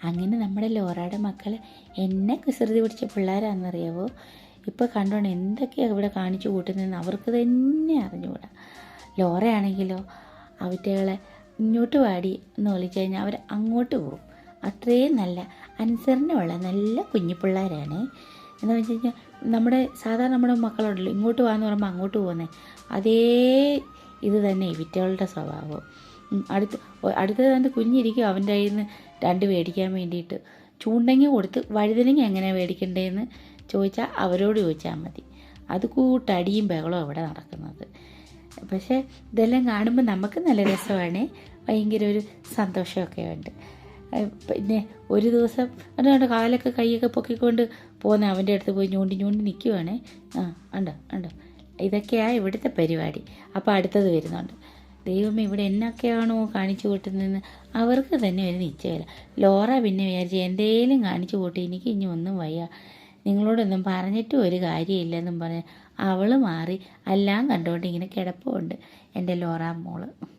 അങ്ങനെ നമ്മുടെ ലോറയുടെ മക്കൾ എന്നെ കുസൃതി പിടിച്ച പിള്ളേരാണെന്നറിയാവോ. ഇപ്പോൾ കണ്ടോണം എന്തൊക്കെയാണ് ഇവിടെ കാണിച്ചു കൂട്ടുന്നതെന്ന് അവർക്ക് തന്നെ അറിഞ്ഞുകൂടാ. ലോറയാണെങ്കിലോ അവറ്റകളെ ഇങ്ങോട്ട് വാടി എന്ന് വിളിച്ചു കഴിഞ്ഞാൽ അവർ അങ്ങോട്ട് പോകും. അത്രയും നല്ല അനുസരണമുള്ള നല്ല കുഞ്ഞു പിള്ളേരാണ്. എന്താണെന്ന് വെച്ച് കഴിഞ്ഞാൽ നമ്മുടെ മക്കളുണ്ടല്ലോ ഇങ്ങോട്ട് പോകാമെന്ന് പറയുമ്പോൾ അങ്ങോട്ട് പോകുന്നത് അതേ ഇത് തന്നെ ഇവറ്റകളുടെ സ്വഭാവം. അടുത്തത് കണ്ട് കുഞ്ഞിരിക്കും അവൻ്റെ കയ്യിൽ നിന്ന് രണ്ട് മേടിക്കാൻ വേണ്ടിയിട്ട്. ചൂണ്ടെങ്കിൽ കൊടുത്ത് വഴുതനങ്ങ എങ്ങനെയാണ് മേടിക്കേണ്ടതെന്ന് ചോദിച്ചാൽ അവരോട് ചോദിച്ചാൽ മതി. അത് കൂട്ടടിയും ബഹളവും അവിടെ നടക്കുന്നത്. പക്ഷേ ഇതെല്ലാം കാണുമ്പോൾ നമുക്ക് നല്ല രസമാണ്, ഭയങ്കര ഒരു സന്തോഷമൊക്കെ ഉണ്ട്. പിന്നെ ഒരു ദിവസം അതുകൊണ്ട് കാലൊക്കെ കൈയൊക്കെ പൊക്കിക്കൊണ്ട് പോകുന്ന അവൻ്റെ അടുത്ത് പോയി ഞോണ്ടി നിൽക്കുവാണേ. ഉണ്ടോ ഇതൊക്കെയാണ് ഇവിടുത്തെ പരിപാടി. അപ്പോൾ അടുത്തത് വരുന്നുണ്ട്. ദൈവമേ ഇവിടെ എന്നൊക്കെയാണോ കാണിച്ചു കൂട്ടുന്നതെന്ന് അവർക്ക് തന്നെ ഒരു നിശ്ചയമില്ല. ലോറ പിന്നെ വിചാരിച്ച് എന്തേലും കാണിച്ചു കൂട്ടി എനിക്ക് ഇനി ഒന്നും വയ്യ, നിങ്ങളോടൊന്നും പറഞ്ഞിട്ടും ഒരു കാര്യമില്ലെന്നും പറഞ്ഞ് അവൾ മാറി എല്ലാം കണ്ടുകൊണ്ട് ഇങ്ങനെ കിടപ്പുണ്ട് എൻ്റെ ലോറ മോള്.